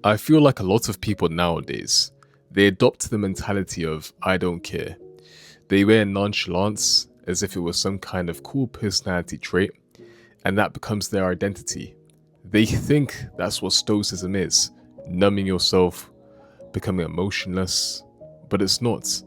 I feel like a lot of people nowadays, they adopt the mentality of I don't care. They wear nonchalance as if it was some kind of cool personality trait, and that becomes their identity. They think that's what Stoicism is, numbing yourself, becoming emotionless, but it's not.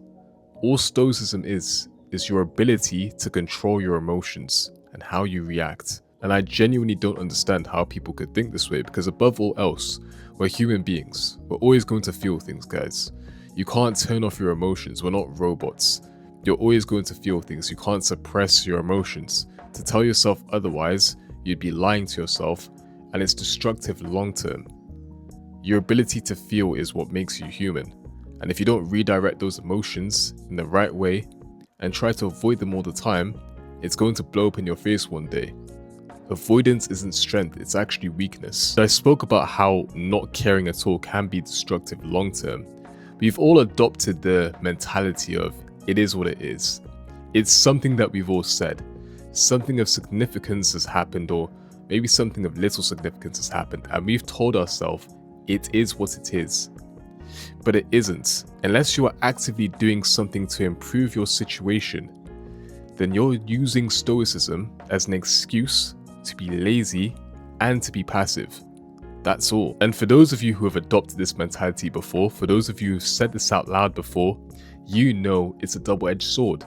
All Stoicism is your ability to control your emotions and how you react. And I genuinely don't understand how people could think this way because, above all else, we're human beings. We're always going to feel things, guys. You can't turn off your emotions. We're not robots. You're always going to feel things. You can't suppress your emotions. To tell yourself otherwise, you'd be lying to yourself, and it's destructive long term. Your ability to feel is what makes you human. And if you don't redirect those emotions in the right way and try to avoid them all the time, it's going to blow up in your face one day. Avoidance isn't strength, it's actually weakness. I spoke about how not caring at all can be destructive long term. We've all adopted the mentality of it is what it is. It's something that we've all said. Something of significance has happened, or maybe something of little significance has happened, and we've told ourselves it is what it is. But it isn't. Unless you are actively doing something to improve your situation, then you're using Stoicism as an excuse to be lazy and to be passive. That's all. And for those of you who have adopted this mentality before, for those of you who've said this out loud before, you know it's a double-edged sword.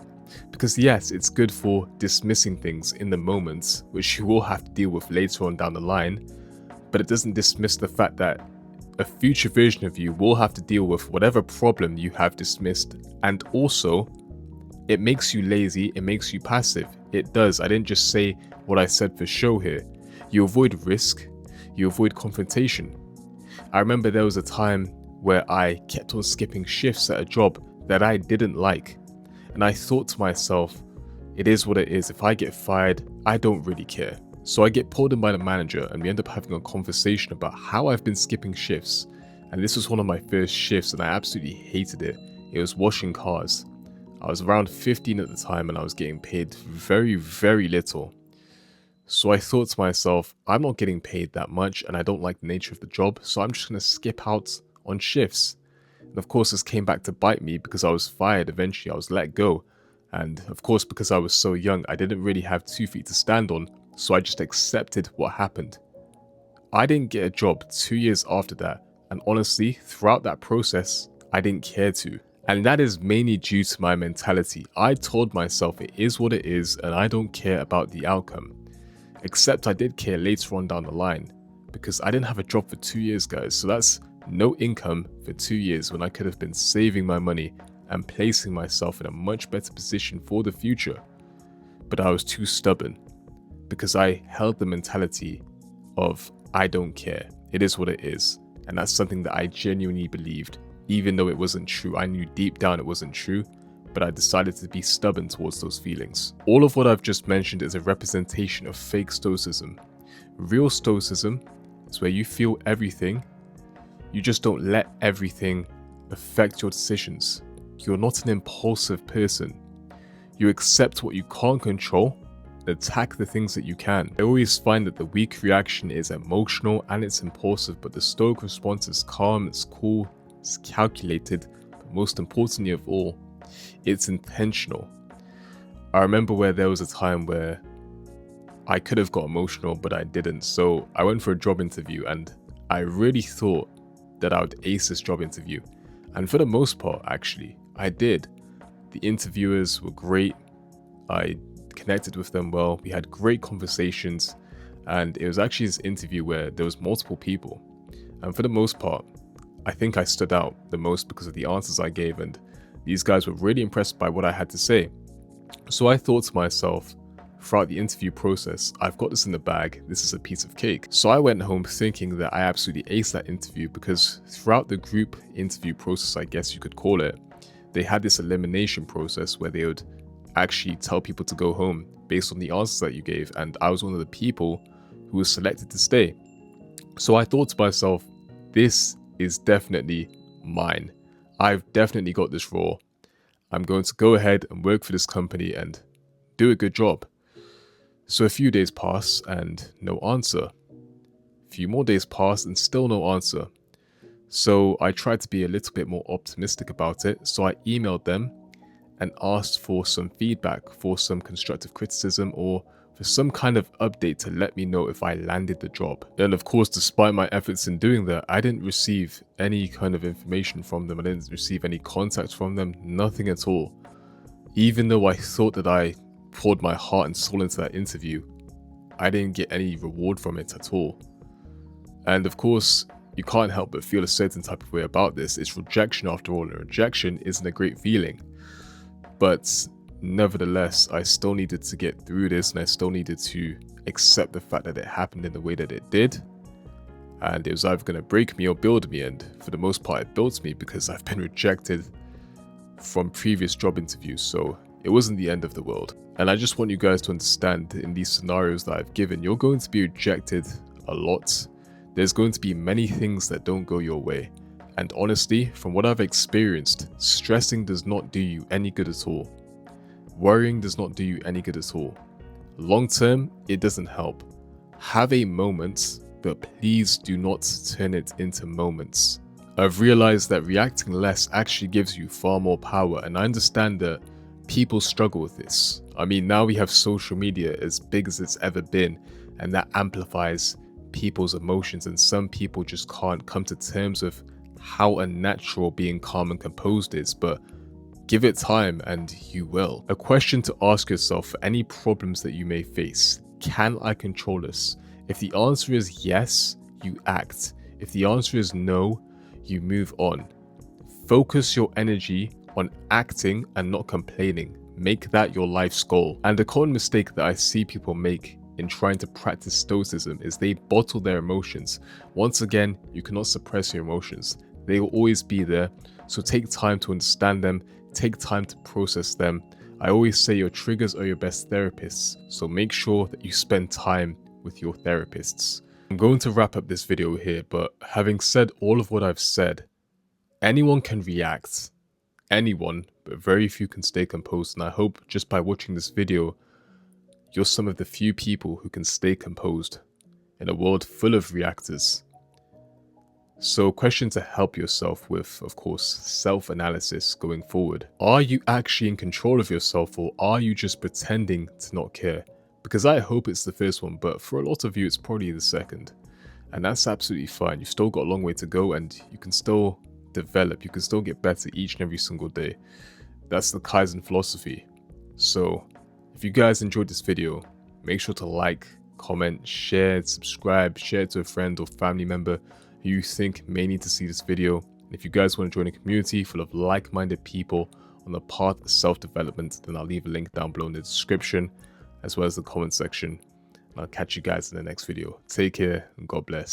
Because yes, it's good for dismissing things in the moment, which you will have to deal with later on down the line, but it doesn't dismiss the fact that a future version of you will have to deal with whatever problem you have dismissed, and also it makes you lazy, it makes you passive. It does. I didn't just say what I said for show here. You avoid risk, you avoid confrontation. I remember there was a time where I kept on skipping shifts at a job that I didn't like, and I thought to myself, it is what it is. If I get fired, I don't really care. So I get pulled in by the manager and we end up having a conversation about how I've been skipping shifts. And this was one of my first shifts and I absolutely hated it. It was washing cars. I was around 15 at the time and I was getting paid very, very little. So I thought to myself, I'm not getting paid that much and I don't like the nature of the job, so I'm just going to skip out on shifts. And of course, this came back to bite me because I was fired eventually. I was let go. And of course, because I was so young, I didn't really have 2 feet to stand on. So I just accepted what happened. I didn't get a job 2 years after that, and honestly, throughout that process, I didn't care to. And that is mainly due to my mentality. I told myself it is what it is and I don't care about the outcome. Except I did care later on down the line, because I didn't have a job for 2 years, guys, so that's no income for 2 years when I could have been saving my money and placing myself in a much better position for the future. But I was too stubborn. Because I held the mentality of I don't care, it is what it is, and that's something that I genuinely believed, even though it wasn't true. I knew deep down it wasn't true, but I decided to be stubborn towards those feelings. All of what I've just mentioned is a representation of fake Stoicism. Real Stoicism is where you feel everything, you just don't let everything affect your decisions. You're not an impulsive person. You accept what you can't control, attack the things that you can. I always find that the weak reaction is emotional and it's impulsive, but the stoic response is calm, it's cool, it's calculated, but most importantly of all, it's intentional. I remember where there was a time where I could have got emotional, but I didn't. So I went for a job interview and I really thought that I would ace this job interview. And for the most part, actually, I did. The interviewers were great. I connected with them well. We had great conversations, and it was actually this interview where there was multiple people. And for the most part, I think I stood out the most because of the answers I gave, and these guys were really impressed by what I had to say. So I thought to myself, throughout the interview process, I've got this in the bag, this is a piece of cake. So I went home thinking that I absolutely aced that interview, because throughout the group interview process, I guess you could call it, they had this elimination process where they would actually tell people to go home based on the answers that you gave, and I was one of the people who was selected to stay. So I thought to myself, this is definitely mine. I've definitely got this role. I'm going to go ahead and work for this company and do a good job. So a few days pass and no answer. A few more days pass and still no answer. So I tried to be a little bit more optimistic about it. So I emailed them and asked for some feedback, for some constructive criticism, or for some kind of update to let me know if I landed the job. And of course, despite my efforts in doing that, I didn't receive any kind of information from them. I didn't receive any contact from them, nothing at all. Even though I thought that I poured my heart and soul into that interview, I didn't get any reward from it at all. And of course, you can't help but feel a certain type of way about this. It's rejection after all, and rejection isn't a great feeling. But nevertheless, I still needed to get through this, and I still needed to accept the fact that it happened in the way that it did. And it was either going to break me or build me, and for the most part, it built me because I've been rejected from previous job interviews, so it wasn't the end of the world. And I just want you guys to understand, in these scenarios that I've given, you're going to be rejected a lot. There's going to be many things that don't go your way. And honestly, from what I've experienced, stressing does not do you any good at all. Worrying does not do you any good at all. Long term, it doesn't help. Have a moment, but please do not turn it into moments. I've realized that reacting less actually gives you far more power, and I understand that people struggle with this. I mean, now we have social media as big as it's ever been, and that amplifies people's emotions, and some people just can't come to terms with how unnatural being calm and composed is, but give it time and you will. A question to ask yourself for any problems that you may face: can I control this? If the answer is yes, you act. If the answer is no, you move on. Focus your energy on acting and not complaining. Make that your life's goal. And the common mistake that I see people make in trying to practice Stoicism is they bottle their emotions. Once again, you cannot suppress your emotions. They will always be there. So take time to understand them. Take time to process them. I always say your triggers are your best therapists. So make sure that you spend time with your therapists. I'm going to wrap up this video here, but having said all of what I've said, anyone can react. Anyone, but very few can stay composed. And I hope just by watching this video, you're some of the few people who can stay composed in a world full of reactors. So, question to help yourself with, of course, self-analysis going forward. Are you actually in control of yourself, or are you just pretending to not care? Because I hope it's the first one, but for a lot of you, it's probably the second. And that's absolutely fine. You've still got a long way to go, and you can still develop. You can still get better each and every single day. That's the Kaizen philosophy. So, if you guys enjoyed this video, make sure to like, comment, share, subscribe, share it to a friend or family member who you think may need to see this video. And if you guys want to join a community full of like-minded people on the path of self-development, then I'll leave a link down below in the description, as well as the comment section. And I'll catch you guys in the next video. Take care and God bless.